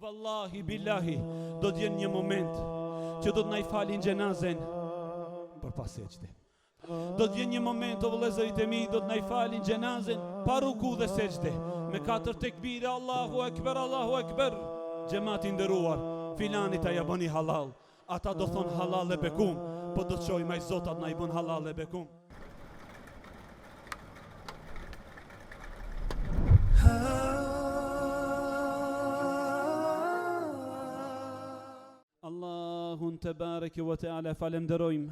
Wallahi billahi, do të jenë një moment që do të na i falin xhenazen për pas sejdë. Do të jenë një moment o vëllezërit e mi, do të na i falin xhenazen pa ruku dhe sejdë, me 4 tekbire, Allahu Ekber, Allahu Ekber. Xhamati nderuar, filani ta ja bëni halal. Ata do thon halal e bekum, po do të çojmë ai Zotat na i bën halal e bekum. Allahun te bareke ve teala falenderojmë,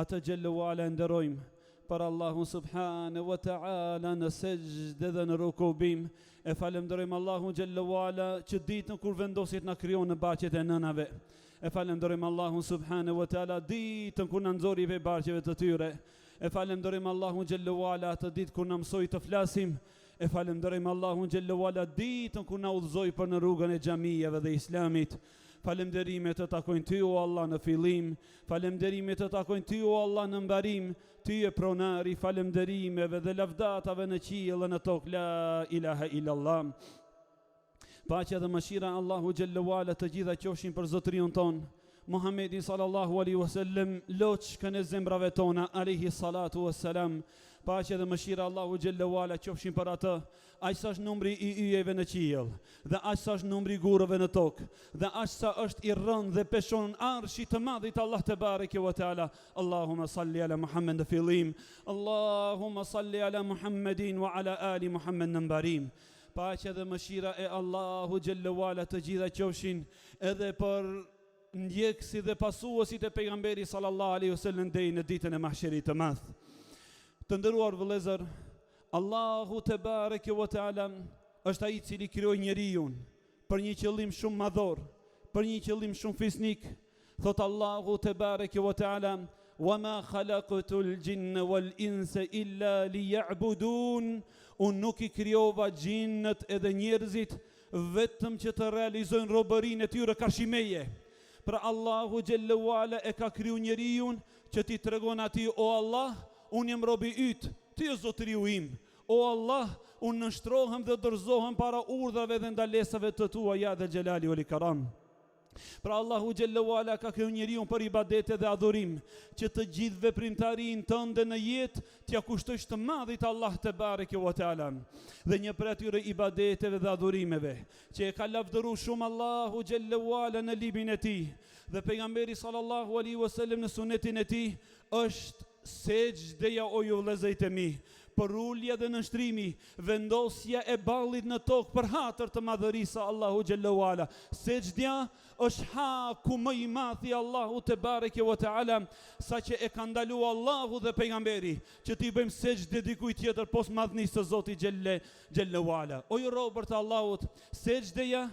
atë xhellu ala nderojmë, për Allahun subhanahu wa taala në sejdë dhe në rukubim. E falenderojmë Allahun xhellu ala që ditën kur vendosit na krijon në baqet e nënave. E falenderojmë Allahun subhanahu wa taala ditën kur na nxori ve barqeve të tyre. E falenderojmë Allahun xhellu ala atë ditë kur na mësoi të flasim. E falenderojmë Allahun xhellu ala ditën kur na udhëzoi për në rrugën e xhamijeve dhe islamit. Falënderimet të takojnë ty o Allah në fillim, falënderimet të takojnë ty o Allah në mbarim, ty e pronari falënderimeve dhe lavdatave në qiell dhe në tokë, la ilaha illallah. Paqja dhe mëshira Allahu xhallahu ala të gjitha qofshin për zotriun ton, Muhammedin sallallahu alaihi wasallam, loçkën e zemrave tona alayhi salatu wassalam. Paqja dhe mëshira Allahu xhallahu ala qofshin për atë, aq sa është numri i yjeve në qiell, dhe aq sa është numri i gurëve në tokë, dhe aq sa është i rënd dhe peshon arshi të madhit Allah te bareke ve teala. Allahumma salli ala Muhammed në fillim, Allahumma salli ala Muhammedin wa ala ali Muhammed në mbarim. Paqja dhe mëshira e Allahu xhallahu ala të gjitha qofshin edhe për ndjekësit dhe pasuesit e pejgamberit sallallahu alaihi wasallam deri në ditën e mahsherit të madh. Të nderuar vëllezër, Allahu te bareke ve teala është ai i cili krijoi njeriu për një qëllim shumë madhor, për një qëllim shumë fisnik. Thot Allahu te bareke ve teala: "Wa ma khalaqtul jinna wal insa illa liya'budun." Unë nuk i krijova xhinët edhe njerëzit vetëm që të realizojnë robërinë e tyre karshimeje. Pra Allahu xhallahu ala e ka kriju njeriu që ti tregon atij: "O Allah, unë jam robi yt, ti je zotriu im. O Allah, unë nështrohem dhe dorëzohem para urdhrave dhe ndalesave të tua, ja dhe xhelali wal ikram." Pra Allahu xhallahu ala ka kriju njeriu për ibadete dhe adhurim, që të gjithë veprimtarinë tënde në jetë t'ja kushtosh të madhit Allah te bareke ve teala. Dhe një prej atyre ibadeteve dhe adhurimeve që e ka lavdëruar shumë Allahu xhallahu ala në librin e tij dhe pejgamberi sallallahu alaihi wasallam në sunetin e tij është sejdëja, o ju vëllezërit e mi, për ulja dhe nështrimi, vendosja e ballit në tokë për hatër të madhërisë Allahu xhallahu ala. Sejdja është haku më i madh i Allahu te bareke ve teala, saqë e ka ndaluar Allahu dhe pejgamberi që t'i bëjmë sejdë dikujt tjetër poshtë madhnisë së Zotit xhallahu ala. O ju robër të Allahut, sejdja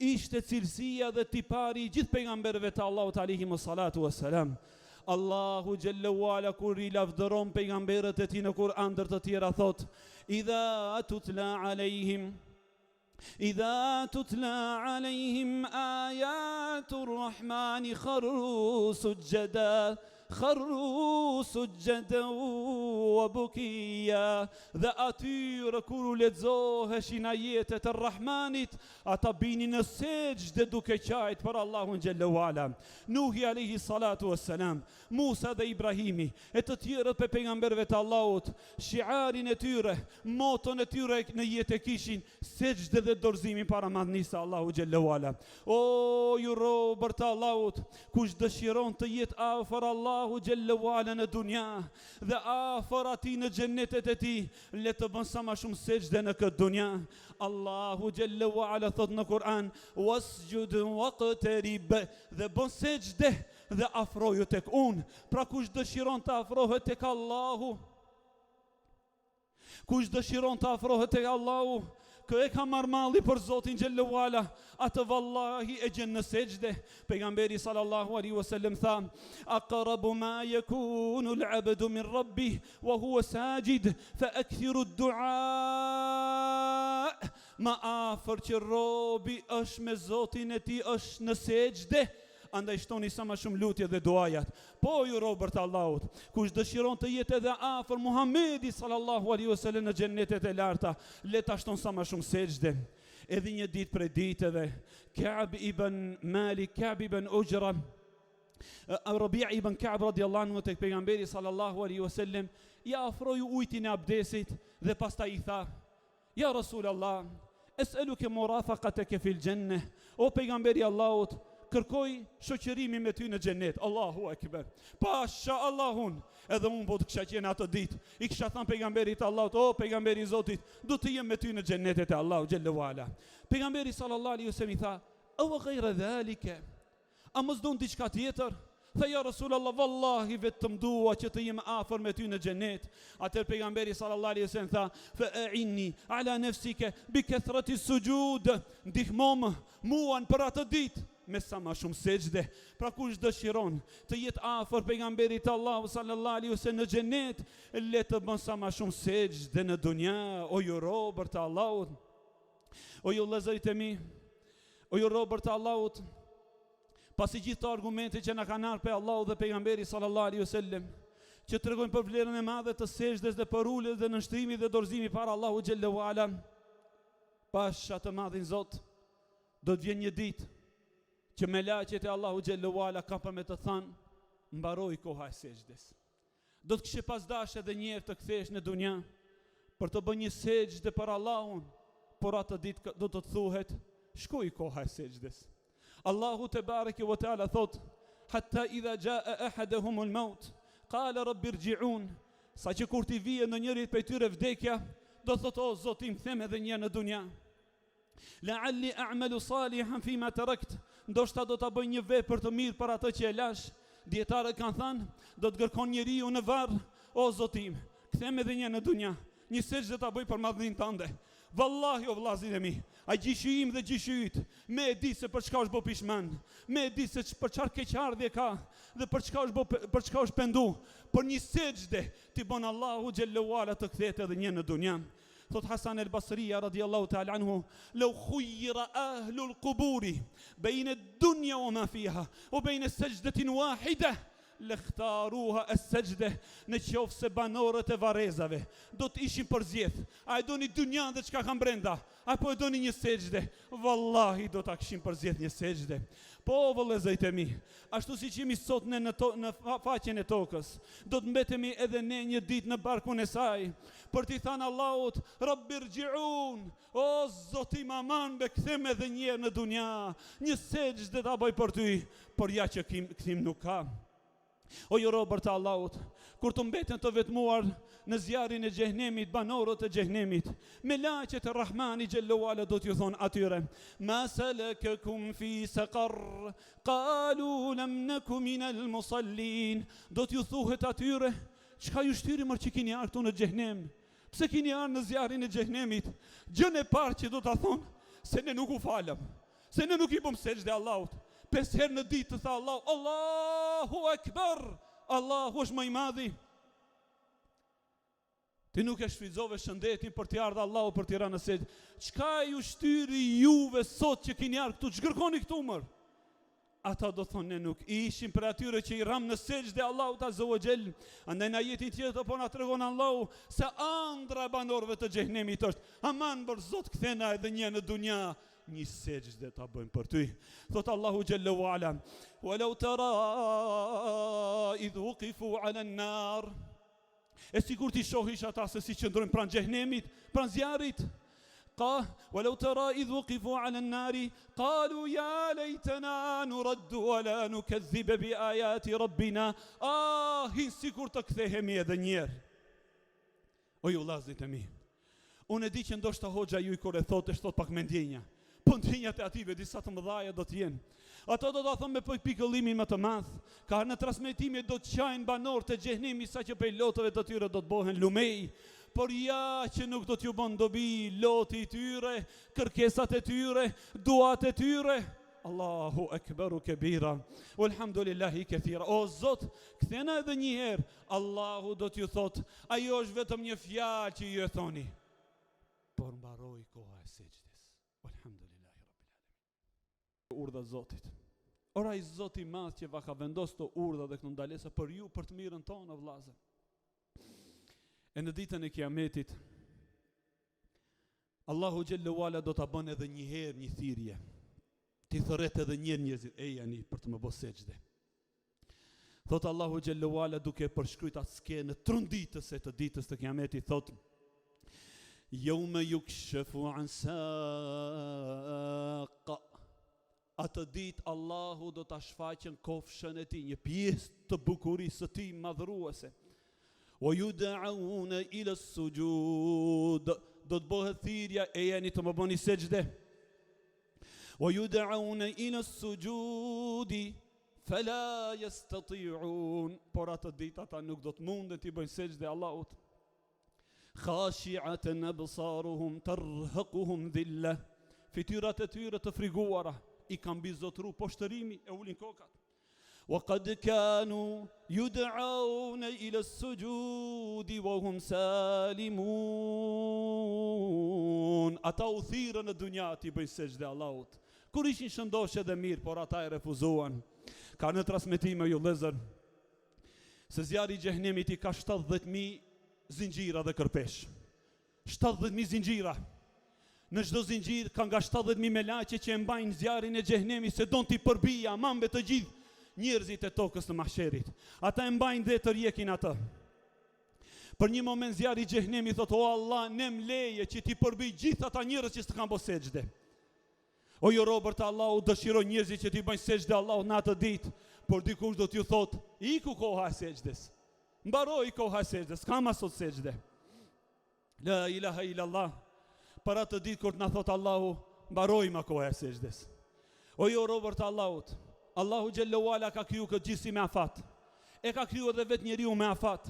ishte cilësia dhe tipari i gjithë pejgamberëve të Allahut alayhimus salatu wassalam. Allahu xhallahu ala kur i lavdëron pejgamberët e tij në Kur'an ndër të tjera thot: "Idha tutla alayhim ayatur rahmani kharru sujjada wa bukiya." Dhe atyre kur u lexoheshin ajetet e Rahmanit, ata binin në sejdë duke qajt për Allahun xhallahu ala. Nuhi alayhi salatu wassalam, Musa dhe Ibrahimi e të tjerët pe pejgamberëve të Allahut, shiarin e tyre, moton e tyre në jetë kishin sejdë dhe dorëzimin para madhnisë Allahu xhallahu ala. O ju robër të Allahut, kush dëshiron të jetë afër Allahu xhallahu ala në dunja dhe afër atij në xhennetet e tij, le të bën sa më shumë sejdë në këtë dunja. Allahu xhallahu ala thot në Kur'an: "Wasjud waqtarib", dhe bën sejdë dhe afroju tek unë. Pra kush dëshiron të afrohet tek Allahu, kush dëshiron të afrohet tek Allahu, kë e ka marrmalli për Zotin xhallahu ala, atë vallahi e gjen në sejdë. Pejgamberi sallallahu alaihi wasallam tha: "Aqrabu ma yakunu al-'abdu min rabbih wa huwa sajid, fa akthiru ad-du'a." Ma afër që robi është me Zotin e tij është në sejdë, andaj shtoni sa më shumë lutje dhe duajat. Po ju robër të Allahut, kush dëshiron të jetë edhe afër Muhamedit sallallahu alaihi wasallam në xhennetet e larta, le ta shton sa më shumë sejdë. Edhe një ditë prej ditëve, Ka'b ibn Malik, Ka'b ibn Ujra, Rabi' ibn Ka'b radiallahu anhu tek pejgamberi sallallahu alaihi wasallam, ja afroi ujin e abdesit dhe pastaj i tha: Ja Rasulallah, es'aluke murafaqataka fil jannah, o pejgamberi Allahut, kërkoj shoqërimin me ty në xhenet. Allahu akbar. Pasha Allahun, edhe unë po të kisha qenë atë ditë, i kisha thënë pejgamberit Allahut: o pejgamberi i Zotit, do të jem me ty në xhenetet e Allahut xhalla wala. Pejgamberi sallallahu alaihi wasallam i tha: "Aw ghayra dhalika?" A mos don diçka tjetër? Tha: ja Rasulallah, vallahi vetëm dua që të jem afër me ty në xhenet. Atëherë pejgamberi sallallahu alaihi wasallam tha: "Fa'inni ala nafsika bi kathrati sujud." Ndihmom mua për atë ditë me sa më shumë sejdë. Pra kush dëshiron të jetë afër pejgamberit Allahu sallallahu alaihi wasallam në xhenet, le të bën sa më shumë sejdë në dunja, o ju robër të Allahut. O ju vëllezërit e mi, o ju robër të Allahut, pasi gjithë të argumente që na kanë ardhur pe Allahu dhe pejgamberi sallallahu alaihi wasallam, që tregojnë për vlerën e madhe të sejdës dhe për uljes dhe nënshtrimit dhe dorëzimit para Allahu xhallahu ala, pasha të madhin Zot, do të vjen një ditë që me laqet e Allahu xhallahu ala ka për me të thanë: mbaroi koha e sejdës. Do të kishe pas dashur edhe një herë të kthesh në dunja për të bërë një sejdë për Allahun, por atë ditë do të thuhet: shkoi koha e sejdës. Allahu te bareke ve teala thot: hatta idha jaa ahaduhum al-maut qala rabbi irji'un. Sa që kur ti vije në njëri prej tyre vdekja, do thot: o Zoti, më them edhe një në dunja. La'alli a'malu salihan fima tarakt. Ndoshta do ta bëj një vepër të mirë për atë që e lash. Dietarët kanë thënë, do të kërkon njeriu në varr: o Zoti, kthem edhe një në dunja, një sejdë ta bëj për madhnin tënde. Vallahi o vllazërin e mi, a gjyshim dhe gjyshit, me e di se për çka është bo pishman, me e di se për çfarë keqardhje ka dhe për çka është pendu. Për një sejdë ti bën Allahu xhallahu ala të kthehet edhe një në dunja. Thot Hasan el-Basria radiallahu ta'ala anhu: "Law khuyyira ahlu al-quburi bayna ad-dunya wa ma fiha wa bayna sajdatin wahida lëkhtaruha e sejdë." Në qoftë se banorët e varezave do të ishin përzjedh: a e doni dunjan dhe çka ka brenda, apo e doni një sejdë, vallahi do ta kishin përzjedh një sejdë. Po vëllezërit e mi, ashtu si që jemi sot në faqen e tokës, do të mbetemi edhe ne një ditë në barkun e saj, për t'i thënë Allahut: rabbi irji'un, o Zoti më aman, be kthem edhe një herë në dunja, një sejdë ta bëj për ty, por ja që kthim nuk ka. O ju robër të Allahut, kur të mbeten të vetmuar në zjarin e xhehenemit, banorët e xhehenemit, me laqet e Rahmani xhallahu ala do t'ju thonë atyre: ma salakakum fi saqar, qalu lam naku minal musallin. Do t'ju thuhet atyre: çka ju shtyri mërë që kini ardhur këtu në xhehenem? Pse kini ardhur në zjarin e xhehenemit? Gjën e parë që do t'a thonë: se ne nuk u falëm, se ne nuk i bëm sejdë Allahut. 5 herë në ditë të tha Allahu: Allahu akbar, Allahu është më i madhi. Ti nuk e shfrytëzove shëndetin për t'i ardhur Allahu për t'i rënë në sejdë. Çka ju shtyri juve sot që keni ardhur këtu? Ç'kërkoni këtu mër? Ata do thonë: ne nuk ishim për atyre që i ram në sejdë Allahut azza wa jall. Andaj në ajetin tjetër po na tregon Allahu se ëndra e banorëve të xhehenemit është: aman për Zot, kthena edhe një në dunja, një sejdë ta bëjmë për ty. Thot Allahu xhallahu ala: walau tara idh wuqifu ala an-nar. E sigur ti shohish ata se si qëndrojnë pranë xhehenemit, pranë zjarrit. ولو ترى إذ وقفوا على النار قالوا يا ليتنا نرد ولا نكذب بآيات ربنا. Sikur të kthehemi edhe një herë. O ju vllazërit e mi, unë e di që ndoshta hoxha ju kur e thotë thot pak me ndjenja, po ndjenjat e ative disa të mëdhaja do të jenë. Ato do të thonë me pikëllimin më të madh, ka në transmetime do të qajnë banorët e xhehenemit sa që prej lotëve të tyre do të bëhen lumej. Por ja që nuk do t'ju bën dobi loti i tyre, kërkesat e tyre, duat e tyre. Allahu akbaru kebira, walhamdulillahi kathira. O Zot, kthena edhe një herë. Allahu do t'ju thot: ajo është vetëm një fjalë që ju e thoni, por mbaroi koha e sejdës. Walhamdulillahi rabbil alamin. Urdha e Zotit. Ora i Zoti i madh që va ka vendosur këto urdha dhe këto ndalesa për ju, për të mirën tonë, vëllazë. E në ditën e Kiametit, Allahu Gjellu Ala do të bën edhe një herë një thirrje. Ti thërret edhe një njerëzit, e jani për të më bë sejdë. Thot Allahu Gjellu Ala duke përshkruajt atë skenë tronditëse të ditës të Kiametit, thot: Yawma yukshafu an saq. Atë ditë Allahu do ta shfaqen kofshën e tij, një pjesë të bukurisë së tij madhruese. Wa yud'auna ila as-sujud. Do të bëhet thirrja, e jeni të më bëni sejdë. Wa yud'auna ila as-sujudi fala yastati'un. Por atë ditë ata nuk do të munden të bëjnë sejdë Allahut. Khashi'atan absaruhum tarhaquhum dhilla. Fytyrat e tyre të friguara i kanë bizotru poshtërimi, e ulin kokat. Wa qad kanu yud'auna ila as-sujudi wa hum salimun. Ata u thirrën në dunja të bëjnë sejdë Allahut. Kur ishin shëndoshë dhe mirë, por ata e refuzuan. Ka në transmetime ju vëllezër se zjarri i xhehenemit i ka 70.000 zinxhira dhe kërpesh. 70.000 zinxhira. Në çdo zinxhir ka nga 70.000 melaqe që e mbajnë zjarrin e xhehenemit se don t'i përbija mambe të gjithë njerëzit e tokës të mahsherit. Ata e mbajnë dhe të rjekin atë. Për një moment zjarri i xhehenemit thotë: O Allah, ne më leje që t'i përbij gjithë ata njerëz që s'kan bërë sejdë. O jo robër të Allahut, dëshiroj njerëzit që t'i bëjnë sejdë Allahut në atë ditë, por dikush do t'ju thotë: iku koha e sejdës. Mbaroi koha e sejdës, s'ka më sot sejdë. La ilaha illallah. Për atë ditë kur të na thot Allahu, mbaroi ma koha e sejdës. O jo robër të Allahut, Allahu Gjellu Ala ka kriju këtë gjithësi me afat. E ka kriju edhe vetë njeriu me afat.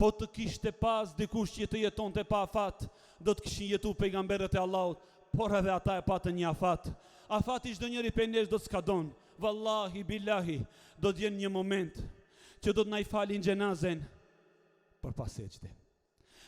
Po të kishte pas dikush që të jetonte pa afat, do të kishin jetu pejgamberët e Allahut, por edhe ata e patën një afat. Afati çdo njeri prej nesh do të skadon. Wallahi billahi, do të jenë një moment që do të na i falin xhenazen për pas sejdë.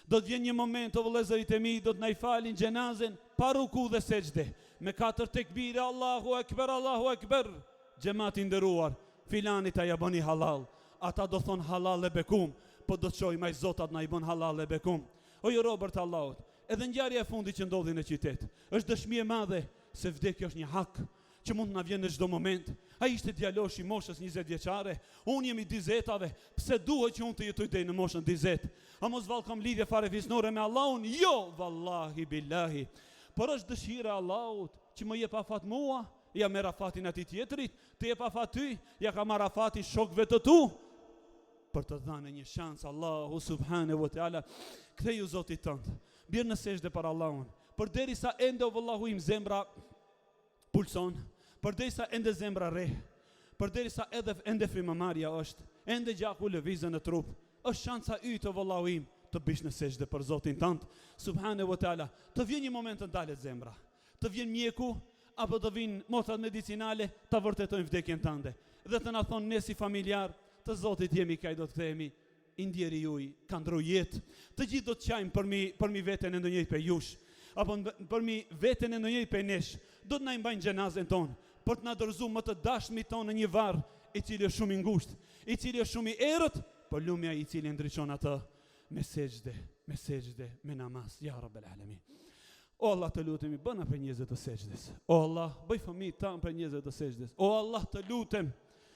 Do të vjen një moment, o vëllezërit e mi, do të na i falin xhenazen pa ruku dhe sejdë. Me 4 tekbire, Allahu Ekber, Allahu Ekber. Xhamati nderuar, filanit a ja bëni halal. Ata do thon halal e bekum, po do të çojmë ai Zotat na i bën halal e bekum. O ju robër të Allahut, edhe ngjarja e fundit që ndodhi në qytet, është dëshmi e madhe se vdekja është një hak që mund na vjen në çdo moment. Ai ishte djalosh i moshës 20 vjeçare, unë jam i 40-ave, pse duhet që unë të jetoj deri në moshën 40? A mos vallë kam lidhje fare fisnore me Allahun? Jo, vallahi billahi. Por është dëshira e Allahut që më jep afat mua, ja merr afatin atij tjetrit, të jep afat ty, ja ka marr afatin shokëve të tu, për të dhënë një shans. Allahu subhanahu wa taala, ktheju Zotit tënd, bjerë në sejdë për Allahun, përderisa ende o vallahu im zemra pulson, përderisa ende zemra re, përderisa edhe ende frymëmarrja është, ende gjaku lëvizën në trup, është shansa ytë o vallahu im të bish në sejdë për Zotin tënd subhanahu wa taala. Të vjen një moment të ndalet zemra, të vjen mjeku apo të vinë motrat medicinale ta vërtetojnë vdekjen tënde dhe të na thonë ne si familjar të Zotit jemi kaj do të kthehemi i ndjeri juj ka ndru jetë. Të gjithë do të qajmë për mi veten e ndonjëri për jush, apo për mi veten e ndonjëri për nesh. Do të na i mbajnë xhenazen tonë për të na dorëzuar më të dashmit tonë në një varr i cili është shumë i ngushtë, i cili është shumë i errët, por lumja i cili ndriçon atë me sejdë, me namaz. Ja Rabbel Alamin. O Allah të lutemi, bëna për njerëzit të sejdës. O Allah, bëj fëmijët tanë për njerëzit të sejdës. O Allah të lutem,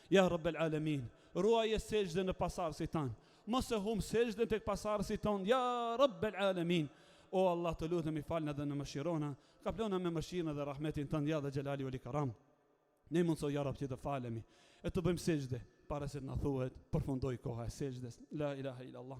ja Rabbel Alamin, ruaje sejdën në pasardhësit tanë. Mos e hum sejdën tek pasardhësit tonë, ja Rabbel Alamin. O Allah të lutemi, falna dhe në mëshirona, kaplona me mëshirën dhe rahmetin tënd, ja dhe xhelali wal ikram. Ne mundso ja Rabb që të falemi e të bëjmë sejdë para se të na thuhet përfundoi koha e sejdës. La ilaha illallah.